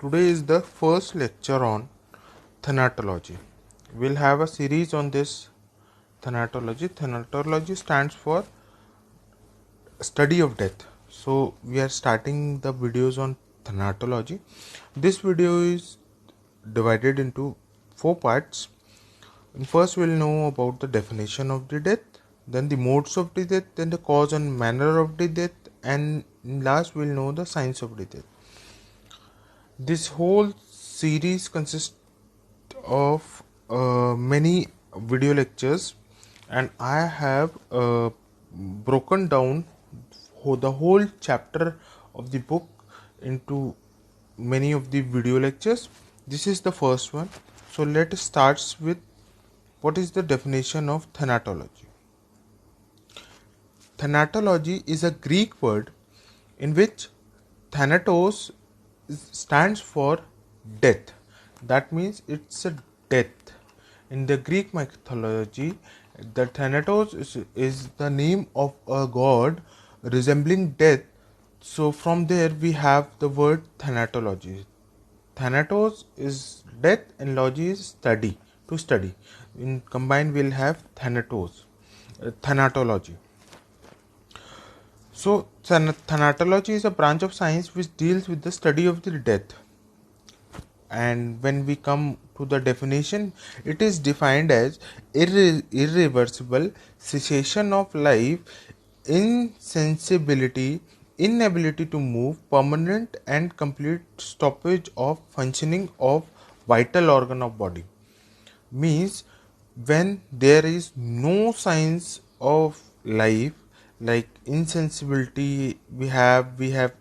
Today is the first lecture on thanatology. We'll have a series on this thanatology. Thanatology stands for study of death. So we are starting the videos on thanatology. This video is divided into 4 parts. First, we'll know about the definition of the death, then the modes of the death, then the cause and manner of the death, and last, we'll know the science of the death. This whole series consists of many video lectures, and I have broken down the whole chapter of the book into many of the video lectures. This is the first one. So let us start with what is the definition of thanatology. Thanatology is a Greek word in which thanatos stands for death. That means it's a death. In the Greek mythology, the thanatos is the name of a god resembling death. So from there we have the word thanatology. Thanatos is death and logy is study, to study. In combined we'll have thanatos, thanatology. So, thanatology is a branch of science which deals with the study of the death. And when we come to the definition, it is defined as irreversible cessation of life, insensibility, inability to move, permanent and complete stoppage of functioning of vital organ of body. Means when there is no signs of life, like insensibility, we have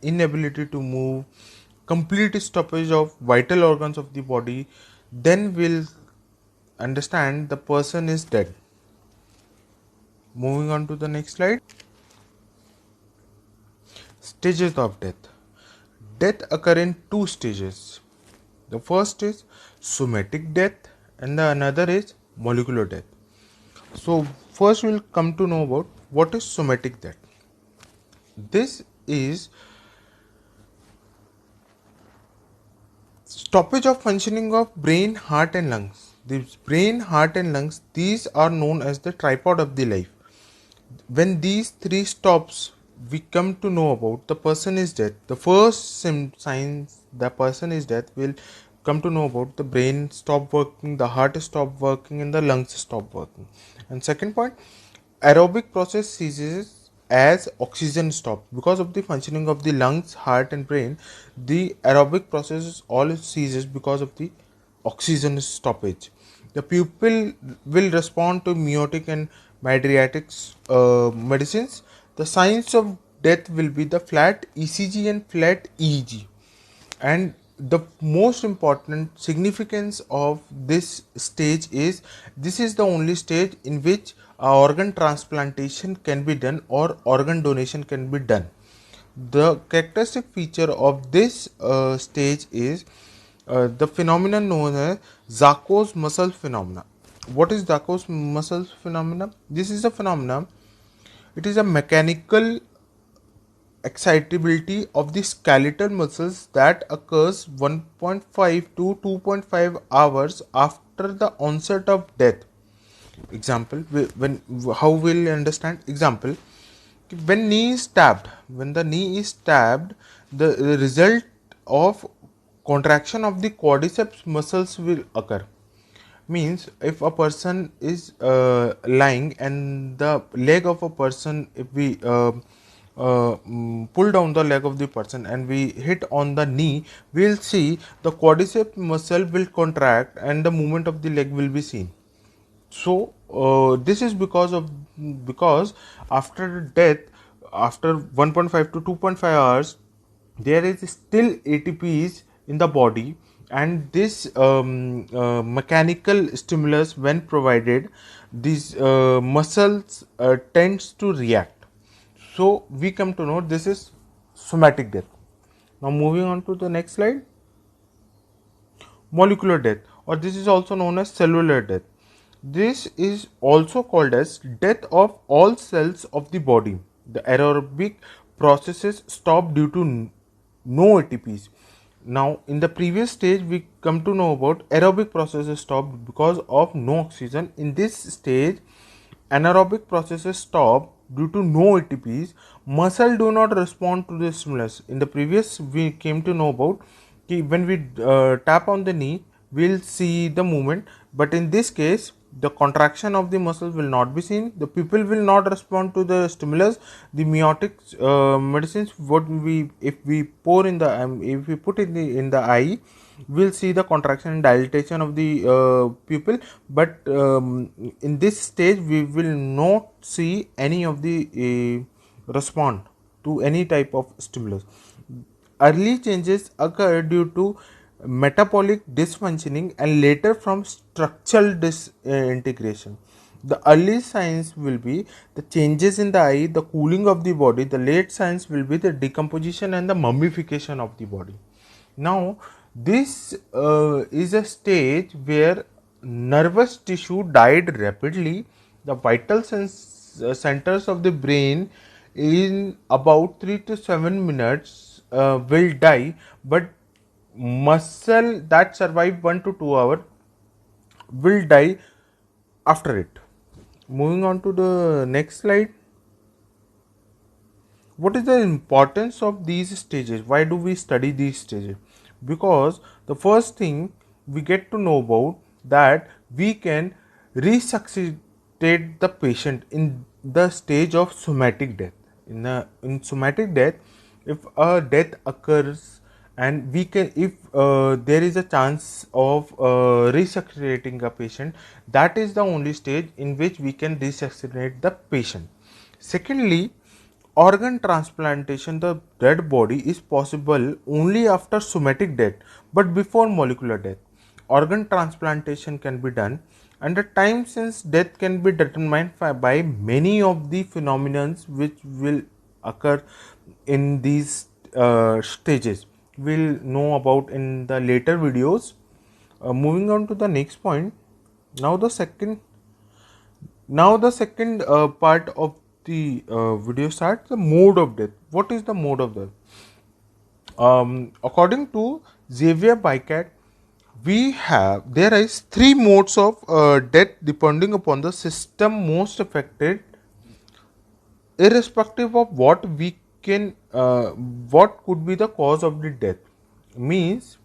inability to move, complete stoppage of vital organs of the body, then we'll understand the person is dead. Moving on to the next slide. Stages of death. Death occur in two stages. The first is somatic death and the another is molecular death. So first we'll come to know about what is somatic death. This is stoppage of functioning of brain, heart and lungs. The brain, heart and lungs, these are known as the tripod of the life. When these three stops, we come to know about the person is dead. The first signs the person is dead will come to know about the brain stop working, the heart stop working and the lungs stop working. And second point, aerobic process ceases as oxygen stop. Because of the functioning of the lungs, heart and brain, the aerobic process all ceases because of the oxygen stoppage. The pupil will respond to meiotic and mydriatic medicines. The signs of death will be the flat ECG and flat EEG. And the most important significance of this stage is this is the only stage in which organ transplantation can be done or organ donation can be done. The characteristic feature of this stage is the phenomenon known as Charcot's muscle phenomena. What is Charcot's muscle phenomena? This is a phenomenon. It is a mechanical excitability of the skeletal muscles that occurs 1.5 to 2.5 hours after the onset of death. Example, when how will understand? Example, when knee is stabbed, when the knee is stabbed, the result of contraction of the quadriceps muscles will occur. Means if a person is lying and the leg of a person, if we pull down the leg of the person and we hit on the knee, we will see the quadriceps muscle will contract and the movement of the leg will be seen. So this is because after death, after 1.5 to 2.5 hours, there is still ATPs in the body, and this mechanical stimulus when provided, these muscles tends to react. So we come to know this is somatic death. Now moving on to the next slide. Molecular death, or this is also known as cellular death. This is also called as death of all cells of the body. The aerobic processes stop due to no ATPs. Now, in the previous stage, we come to know about aerobic processes stopped because of no oxygen. In this stage, anaerobic processes stop due to no ATPs. Muscle do not respond to the stimulus. In the previous, we came to know about when we tap on the knee, we'll see the movement. But in this case, the contraction of the muscle will not be seen. The pupil will not respond to the stimulus. The meiotic medicines, what we if we pour in the if we put in the eye, we'll see the contraction and dilatation of the pupil. But in this stage, we will not see any of the respond to any type of stimulus. Early changes occur due to metabolic dysfunctioning and later from structural disintegration. The early signs will be the changes in the eye, the cooling of the body. The late signs will be the decomposition and the mummification of the body. Now, this is a stage where nervous tissue died rapidly. The vital centers of the brain in about 3 to 7 minutes will die, but muscle that survive 1 to 2 hours will die after it. Moving on to the next slide. What is the importance of these stages? Why do we study these stages? Because the first thing we get to know about that we can resuscitate the patient in the stage of somatic death. In somatic death, if a death occurs and we can, if there is a chance of resuscitating a patient, that is the only stage in which we can resuscitate the patient. Secondly, organ transplantation, the dead body, is possible only after somatic death, but before molecular death. Organ transplantation can be done, and the time since death can be determined by many of the phenomena which will occur in these stages. We'll know about in the later videos. Moving on to the next point. Now the second part of the video starts, the mode of death. What is the mode of death? According to Xavier Bycat, there is 3 modes of death depending upon the system most affected, irrespective of what could be the cause of the death. Means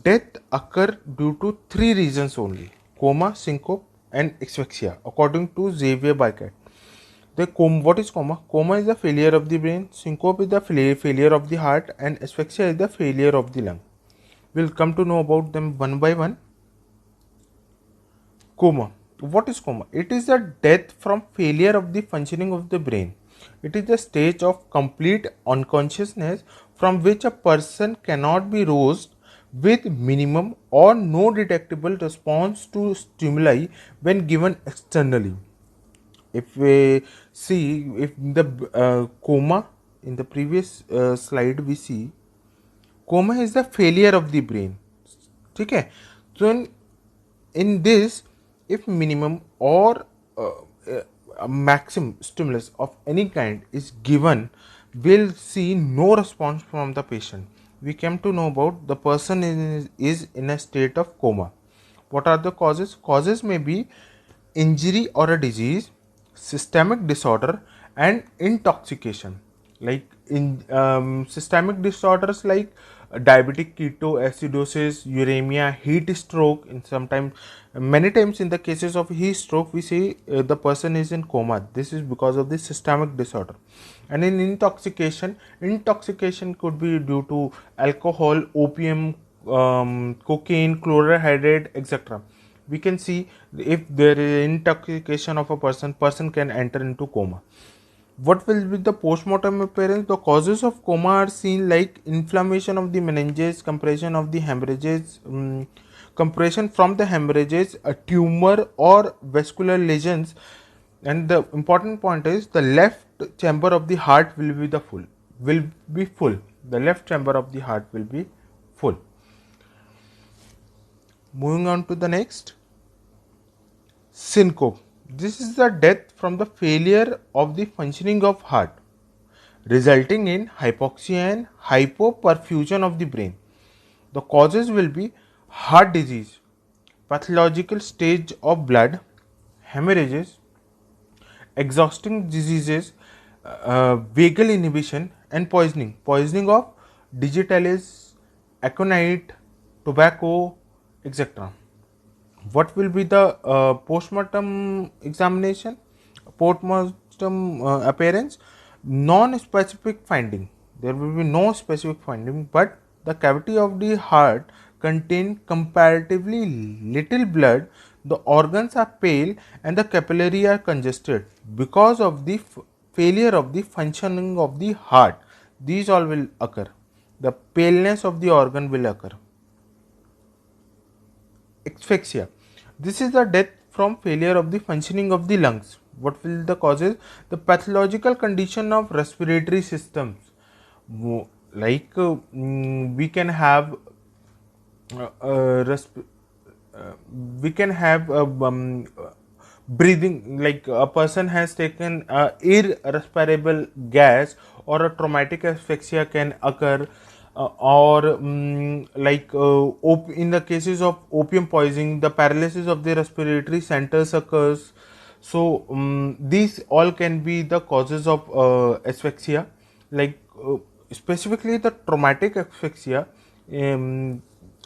death occur due to 3 reasons only: coma, syncope, and asphyxia. According to Xavier Bycat, what is coma? Coma is the failure of the brain, syncope is the failure of the heart, and asphyxia is the failure of the lung. We'll come to know about them one by one. Coma. What is coma? It is the death from failure of the functioning of the brain. It is the stage of complete unconsciousness from which a person cannot be roused with minimum or no detectable response to stimuli when given externally. If we see, if the coma in the previous slide, we see coma is the failure of the brain. Okay, so in this, if minimum or a maximum stimulus of any kind is given, we'll see no response from the patient. We came to know about the person is in a state of coma. What are the causes? Causes may be injury or a disease, systemic disorder, and intoxication. Like in systemic disorders like diabetic ketoacidosis, uremia, heat stroke. In sometimes, many times in the cases of heat stroke, we say the person is in coma. This is because of the systemic disorder. And in intoxication could be due to alcohol, opium, cocaine, chlorohydrate, etc. We can see if there is intoxication of a person can enter into coma. What will be the postmortem appearance? The causes of coma are seen like inflammation of the meninges, compression of the hemorrhages, compression from the hemorrhages, a tumor or vascular lesions. And the important point is the left chamber of the heart will be full. The left chamber of the heart will be full. Moving on to the next, syncope. This is the death from the failure of the functioning of heart. resulting in hypoxia and hypoperfusion of the brain. The causes will be heart disease, pathological stage of blood, hemorrhages, exhausting diseases, vagal inhibition, and poisoning. Poisoning of digitalis, aconite, tobacco, etc. What will be the postmortem examination, postmortem appearance? Non-specific finding. There will be no specific finding, but the cavity of the heart contain comparatively little blood, the organs are pale, and the capillary are congested because of the failure of the functioning of the heart. These all will occur. The paleness of the organ will occur. Asphyxia. This is the death from failure of the functioning of the lungs. What will the causes? The pathological condition of respiratory systems. Like we can have we can have breathing, like a person has taken irrespirable gas, or a traumatic asphyxia can occur, or in the cases of opium poisoning, the paralysis of the respiratory centers occurs. So these all can be the causes of asphyxia. Like specifically the traumatic asphyxia,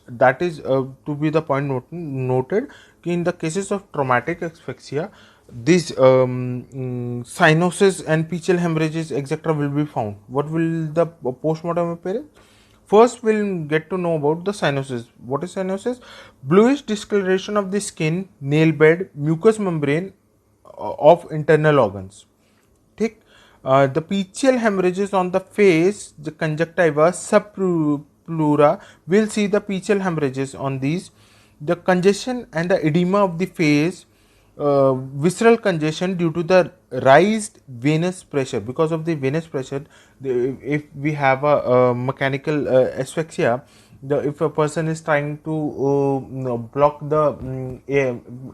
that is to be the point noted. In the cases of traumatic asphyxia, these cyanosis and peachal hemorrhages etc. will be found. What will the postmortem appearance? First, we'll get to know about the cyanosis. What is cyanosis? Bluish discoloration of the skin, nail bed, mucous membrane of internal organs. ठीक. The peachal hemorrhages on the face, the conjunctiva, subpleura, will see the peachal hemorrhages on these. The congestion and the edema of the face, visceral congestion due to the raised venous pressure. Because of the venous pressure, if we have a mechanical asphyxia, if a person is trying to block the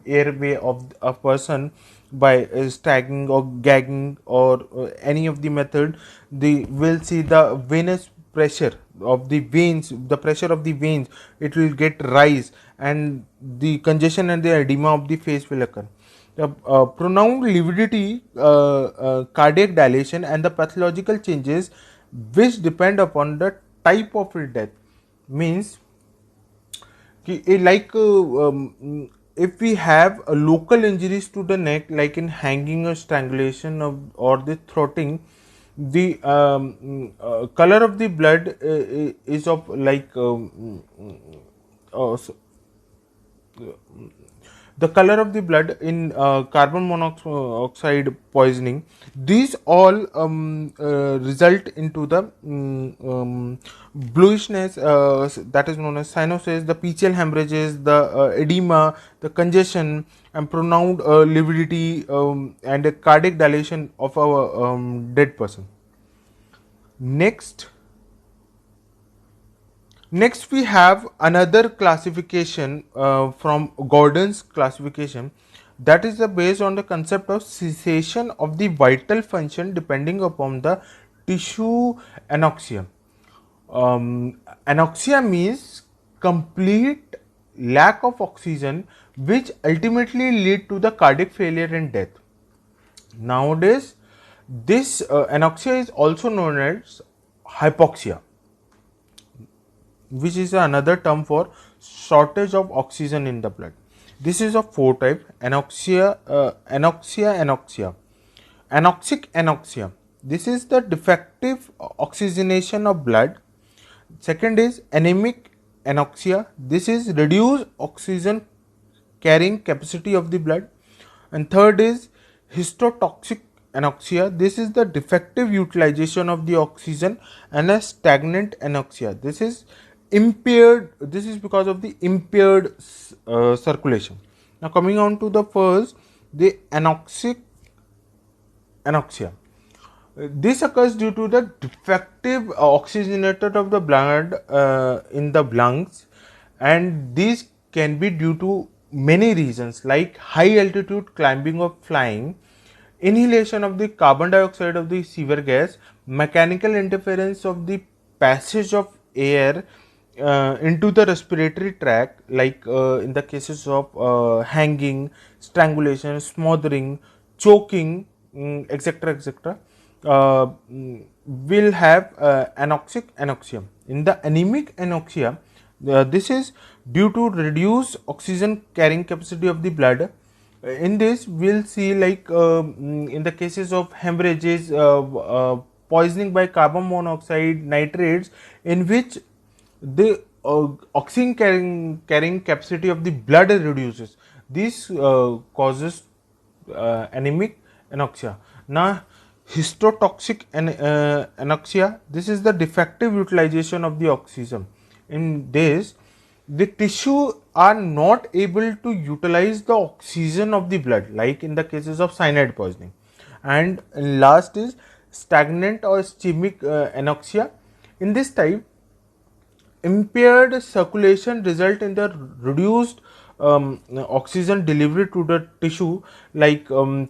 airway of a person by stagging or gagging or any of the method, they will see the venous pressure of the veins, the pressure of the veins, it will get rise, and the congestion and the edema of the face will occur. The pronounced lividity, cardiac dilation, and the pathological changes which depend upon the type of death. Means like if we have local injuries to the neck, like in hanging or strangulation or the throating, the color of the blood is of like the color of the blood in carbon monoxide poisoning. These all result into the bluishness, that is known as cyanosis, the peachal hemorrhages, the edema, the congestion, and pronounced lividity, and a cardiac dilation of a dead person. Next, we have another classification from Gordon's classification, that is based on the concept of cessation of the vital function depending upon the tissue anoxia. Anoxia means complete lack of oxygen, which ultimately lead to the cardiac failure and death. Nowadays, this anoxia is also known as hypoxia, which is another term for shortage of oxygen in the blood. This is of four types: anoxic anoxia. This is the defective oxygenation of blood. Second is anemic anoxia. This is reduced oxygen carrying capacity of the blood. And third is histotoxic anoxia. This is the defective utilization of the oxygen. And a stagnant anoxia. This is impaired. This is because of the impaired circulation. Now coming on to the first, the anoxic anoxia. This occurs due to the defective oxygenator of the blood in the lungs, and these can be due to many reasons, like high altitude climbing or flying, inhalation of the carbon dioxide of the sewer gas, mechanical interference of the passage of air into the respiratory tract, like in the cases of hanging, strangulation, smothering, choking, etc., etc., will have anoxic anoxia. In the anemic anoxia, this is due to reduced oxygen carrying capacity of the blood. In this, we'll see, like in the cases of hemorrhages, poisoning by carbon monoxide, nitrates, in which the oxygen carrying capacity of the blood reduces. This causes anemic anoxia. Now, histotoxic anoxia, this is the defective utilization of the oxygen. In this, the tissue are not able to utilize the oxygen of the blood, like in the cases of cyanide poisoning. And last is stagnant or ischemic anoxia. In this type, impaired circulation result in the reduced oxygen delivery to the tissue, like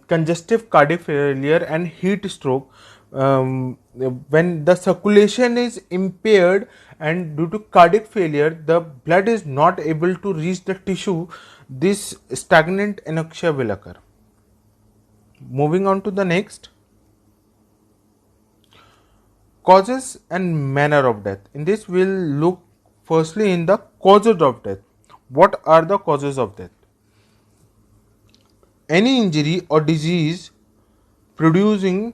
congestive cardiac failure and heat stroke. When the circulation is impaired and due to cardiac failure the blood is not able to reach the tissue, this stagnant anoxia will occur. Moving on to the next, causes and manner of death. In this, we'll look firstly in the causes of death. What are the causes of death? Any injury or disease producing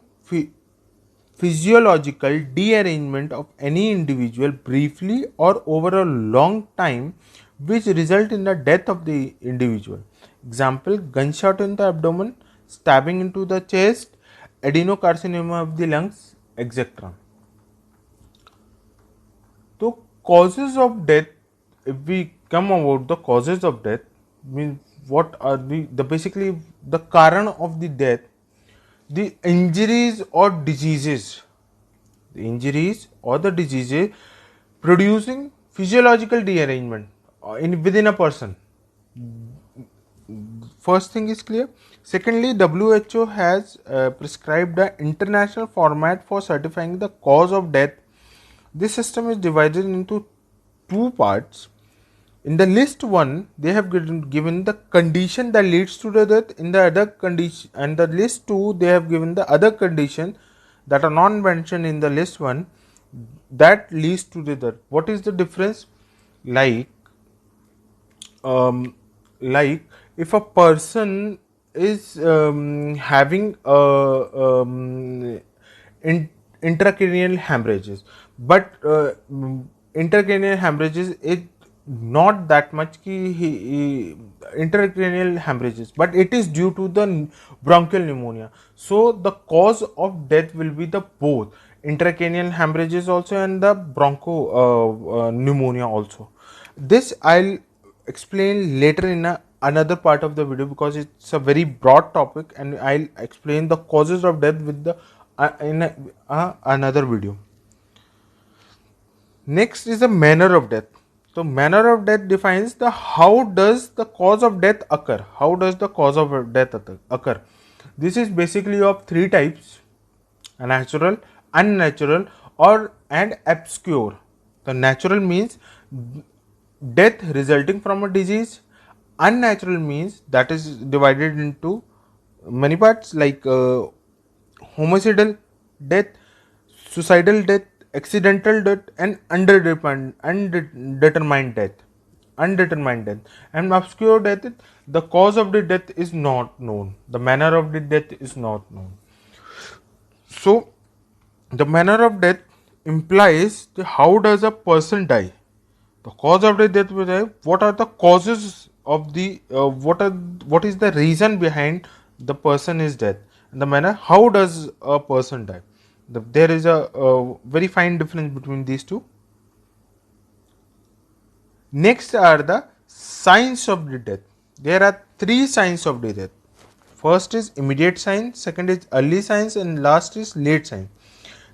physiological derangement of any individual briefly or over a long time, which result in the death of the individual. Example: gunshot in the abdomen, stabbing into the chest, adenocarcinoma of the lungs, etc. So, causes of death, if we come about the causes of death, means what are the basically the karan of the death, the injuries or diseases, producing physiological derangement in within a person. First thing is clear. Secondly, WHO has prescribed an international format for certifying the cause of death. This system is divided into two parts. In the list 1, they have given the condition that leads to the death. In the other condition, and the list 2, they have given the other condition that are not mentioned in the list 1 that leads to the death. What is the difference? Like if a person is having intracranial hemorrhages, but intracranial hemorrhages is not that much intracranial hemorrhages, but it is due to the bronchial pneumonia. So the cause of death will be the both intracranial hemorrhages also and the broncho pneumonia also. This I'll explain later in another part of the video because it's a very broad topic, and I'll explain the causes of death with the in another video. Next is the manner of death. So manner of death defines the how does the cause of death occur. How does the cause of death occur? This is basically of three types: natural, unnatural, and obscure. The natural means death resulting from a disease. Unnatural means that is divided into many parts, like homicidal death, suicidal death, accidental death, and undetermined death. And obscure death, the cause of the death is not known, the manner of the death is not known. So the manner of death implies how does a person die. The cause of the death will die. What are the causes of the what is the reason behind the person is dead, and the manner how does a person die. There is a very fine difference between these two. Next are the signs of the death. There are three signs of the death. First is immediate signs, second is early signs, and last is late signs.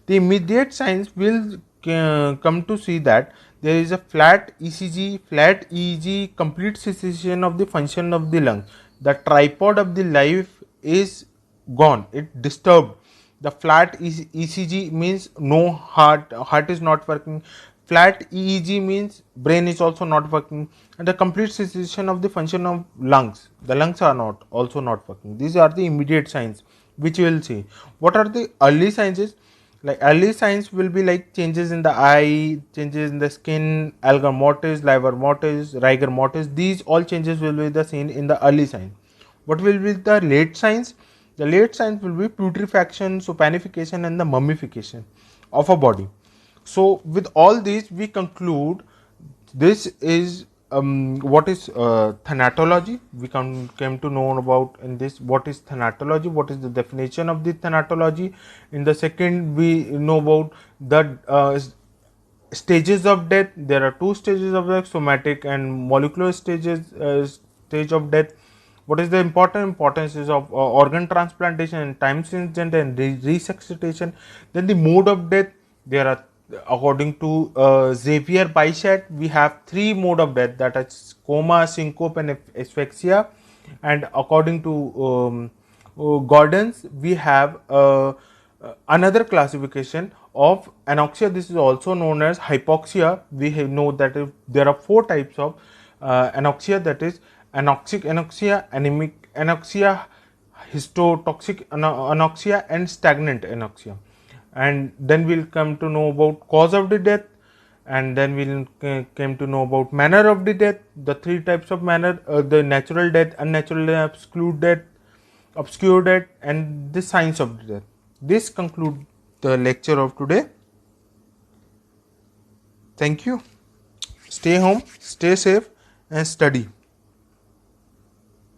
The immediate signs will come to see that there is a flat ECG, flat EEG, complete cessation of the function of the lung. The tripod of the life is gone, it disturbed. The flat ECG means no heart is not working. Flat EEG means brain is also not working, and the complete cessation of the function of lungs. The lungs are also not working. These are the immediate signs which you will see. What are the early signs? Like early signs will be like changes in the eye, changes in the skin, algor mortis, livor mortis, rigor mortis. These all changes will be the seen in the early sign. What will be the late signs? The late signs will be putrefaction, saponification, and the mummification of a body. So with all these, we conclude this is what is thanatology. We came to know about in this what is thanatology, what is the definition of the thanatology. In the second, we know about the stages of death. There are two stages of death: somatic and molecular stage of death. What is the importance is of organ transplantation and time since death and resuscitation. Then the mode of death. There are, according to Xavier Bichat, we have three mode of death, that is coma, syncope, and asphyxia. And according to Gordon's, we have another classification of anoxia. This is also known as hypoxia. We know that there are four types of anoxia, that is anoxic anoxia, anemic anoxia, histotoxic anoxia, and stagnant anoxia. And then we'll come to know about cause of the death, and then we'll came to know about manner of the death, the three types of manner, the natural death, unnatural death, obscure death, and the signs of the death. This concludes the lecture of today. Thank you. Stay home, stay safe, and study.